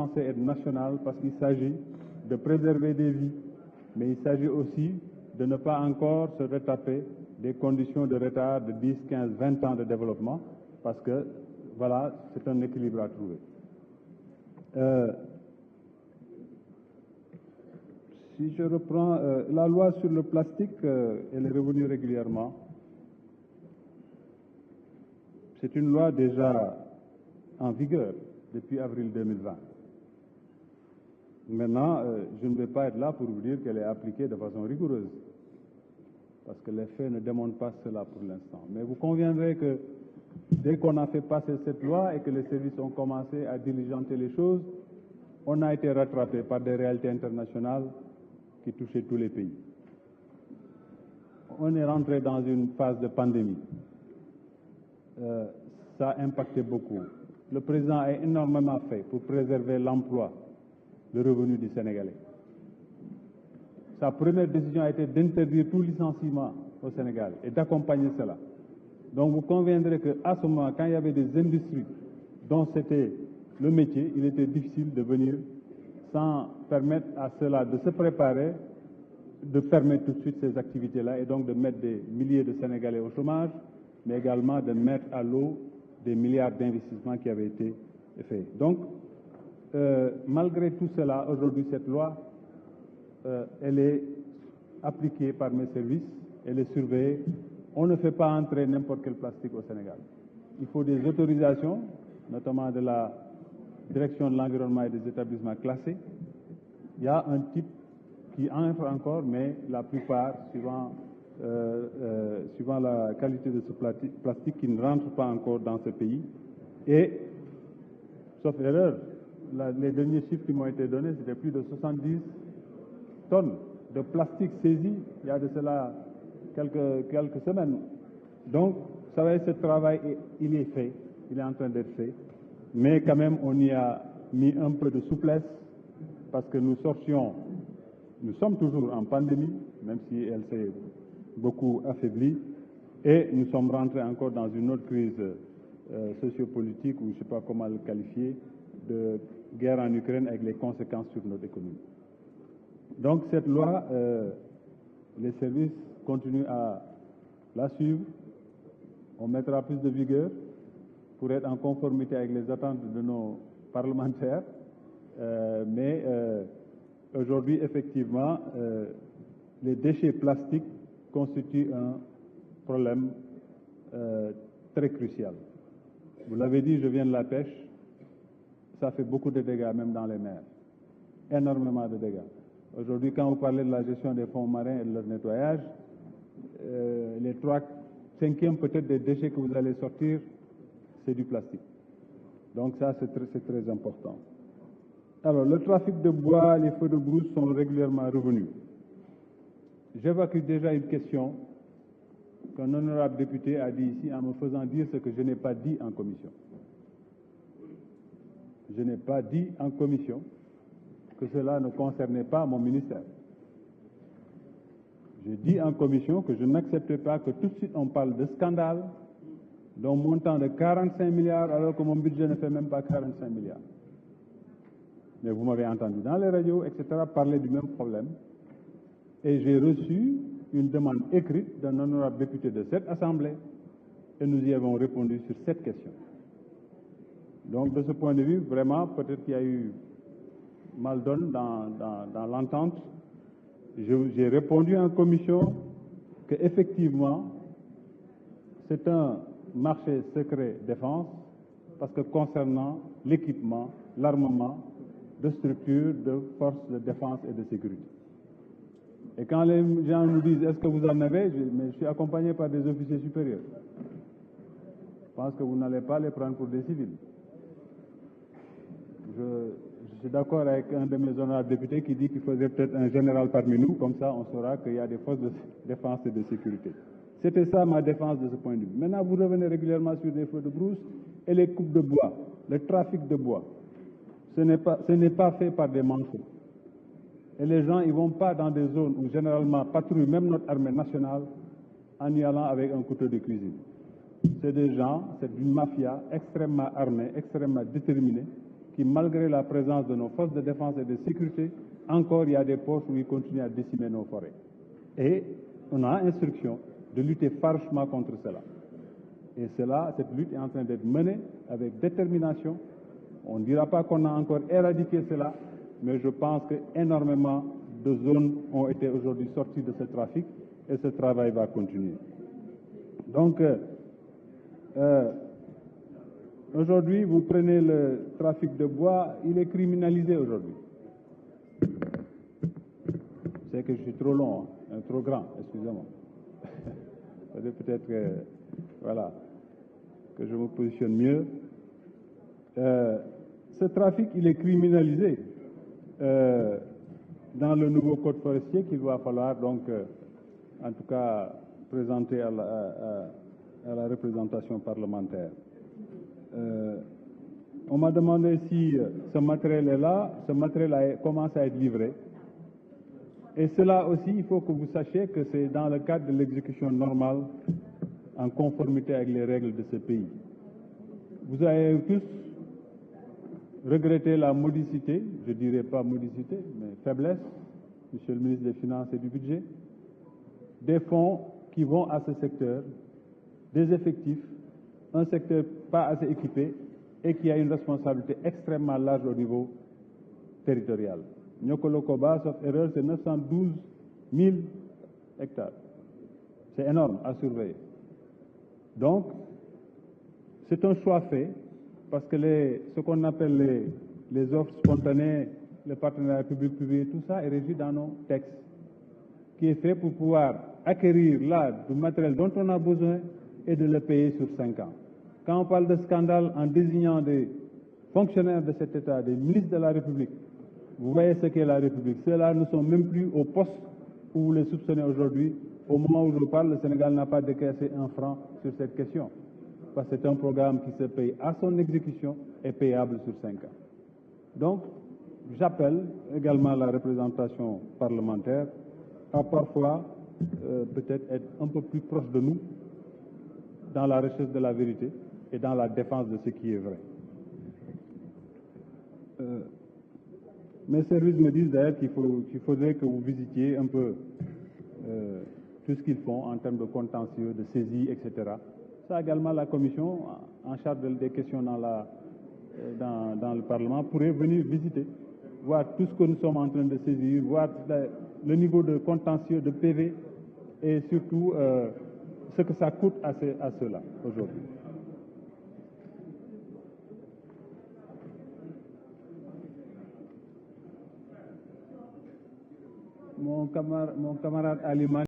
censé être national parce qu'il s'agit de préserver des vies, mais il s'agit aussi de ne pas encore se retaper des conditions de retard de 10, 15, 20 ans de développement, parce que, voilà, c'est un équilibre à trouver. Si je reprends la loi sur le plastique, elle est revenue régulièrement. C'est une loi déjà en vigueur depuis avril 2020. Maintenant, je ne vais pas être là pour vous dire qu'elle est appliquée de façon rigoureuse, parce que les faits ne démontrent pas cela pour l'instant. Mais vous conviendrez que dès qu'on a fait passer cette loi et que les services ont commencé à diligenter les choses, on a été rattrapé par des réalités internationales qui touchaient tous les pays. On est rentré dans une phase de pandémie. Ça a impacté beaucoup. Le président a énormément fait pour préserver l'emploi, le revenu du Sénégalais. Sa première décision a été d'interdire tout licenciement au Sénégal et d'accompagner cela. Donc vous conviendrez qu'à ce moment, quand il y avait des industries dont c'était le métier, il était difficile de venir sans permettre à cela de se préparer, de fermer tout de suite ces activités-là et donc de mettre des milliers de Sénégalais au chômage, mais également de mettre à l'eau des milliards d'investissements qui avaient été faits. Donc, malgré tout cela, aujourd'hui, cette loi, elle est appliquée par mes services, elle est surveillée. On ne fait pas entrer n'importe quel plastique au Sénégal. Il faut des autorisations, notamment de la direction de l'environnement et des établissements classés. Il y a un type qui entre encore, mais la plupart, suivant la qualité de ce plastique, qui ne rentre pas encore dans ce pays. Et, sauf erreur, les derniers chiffres qui m'ont été donnés, c'était plus de 70 tonnes de plastique saisi il y a de cela quelques semaines. Donc, vous savez, ce travail, il est fait, il est en train d'être fait, mais quand même, on y a mis un peu de souplesse parce que nous sommes toujours en pandémie, même si elle s'est beaucoup affaiblie, et nous sommes rentrés encore dans une autre crise sociopolitique, ou je ne sais pas comment le qualifier, de guerre en Ukraine avec les conséquences sur notre économie. Donc cette loi, les services continuent à la suivre. On mettra plus de vigueur pour être en conformité avec les attentes de nos parlementaires. Mais aujourd'hui, effectivement, les déchets plastiques constituent un problème très crucial. Vous l'avez dit, je viens de la pêche. Ça fait beaucoup de dégâts, même dans les mers. Énormément de dégâts. Aujourd'hui, quand vous parlez de la gestion des fonds marins et de leur nettoyage, les 3/5 peut-être des déchets que vous allez sortir, c'est du plastique. Donc ça, c'est très important. Alors, le trafic de bois, les feux de brousse sont régulièrement revenus. J'évacue déjà une question qu'un honorable député a dit ici en me faisant dire ce que je n'ai pas dit en commission. Je n'ai pas dit en commission que cela ne concernait pas mon ministère. J'ai dit en commission que je n'acceptais pas que tout de suite on parle de scandale d'un montant de 45 milliards alors que mon budget ne fait même pas 45 milliards. Mais vous m'avez entendu dans les radios, etc., parler du même problème. Et j'ai reçu une demande écrite d'un honorable député de cette Assemblée et nous y avons répondu sur cette question. Donc, de ce point de vue, vraiment, peut-être qu'il y a eu mal donne dans l'entente. J'ai répondu en commission qu'effectivement, c'est un marché secret défense parce que concernant l'équipement, l'armement de structures de forces de défense et de sécurité. Et quand les gens nous disent « est-ce que vous en avez ?» mais je suis accompagné par des officiers supérieurs. Je pense que vous n'allez pas les prendre pour des civils. Je suis d'accord avec un de mes honorables députés qui dit qu'il faudrait peut-être un général parmi nous, comme ça on saura qu'il y a des forces de défense et de sécurité. C'était ça ma défense de ce point de vue. Maintenant, vous revenez régulièrement sur les feux de brousse et les coupes de bois, le trafic de bois. Ce n'est pas fait par des manchots. Et les gens, ils ne vont pas dans des zones où généralement patrouille même notre armée nationale en y allant avec un couteau de cuisine. C'est des gens, c'est une mafia extrêmement armée, extrêmement déterminée, qui, malgré la présence de nos forces de défense et de sécurité, encore il y a des postes où ils continuent à décimer nos forêts. Et on a instruction de lutter farouchement contre cela. Et cette lutte est en train d'être menée avec détermination. On ne dira pas qu'on a encore éradiqué cela, mais je pense qu'énormément de zones ont été aujourd'hui sorties de ce trafic et ce travail va continuer. Donc, aujourd'hui, vous prenez le trafic de bois, il est criminalisé aujourd'hui. C'est que je suis trop long, hein, trop grand, excusez-moi. Peut-être que, voilà, que je me positionne mieux. Ce trafic, il est criminalisé dans le nouveau code forestier qu'il va falloir donc, en tout cas, présenter à la représentation parlementaire. On m'a demandé si ce matériel est là, ce matériel commence à être livré. Et cela aussi, il faut que vous sachiez que c'est dans le cadre de l'exécution normale, en conformité avec les règles de ce pays. Vous avez tous regretté la modicité, je ne dirais pas modicité, mais faiblesse, Monsieur le ministre des Finances et du Budget, des fonds qui vont à ce secteur, des effectifs, un secteur pas assez équipé et qui a une responsabilité extrêmement large au niveau territorial. Nyokolo-Koba, sauf erreur, c'est 912 000 hectares. C'est énorme à surveiller. Donc, c'est un choix fait parce que ce qu'on appelle les offres spontanées, le partenariat public-privé, tout ça est régi dans nos textes, qui est fait pour pouvoir acquérir là du matériel dont on a besoin et de le payer sur 5 ans. Quand on parle de scandale en désignant des fonctionnaires de cet État, des ministres de la République, vous voyez ce qu'est la République. Ceux-là ne sont même plus au poste où vous les soupçonnez aujourd'hui. Au moment où je parle, le Sénégal n'a pas décaissé un franc sur cette question. Parce que c'est un programme qui se paye à son exécution et payable sur 5 ans. Donc, j'appelle également la représentation parlementaire à parfois peut-être être un peu plus proche de nous dans la recherche de la vérité et dans la défense de ce qui est vrai. Mes services me disent d'ailleurs qu'il faudrait que vous visitiez un peu tout ce qu'ils font en termes de contentieux, de saisie, etc. Ça également, la commission en charge des questions dans le Parlement pourrait venir visiter, voir tout ce que nous sommes en train de saisir, voir le niveau de contentieux, de PV et surtout ce que ça coûte à ceux-là aujourd'hui. Mon camarade Ali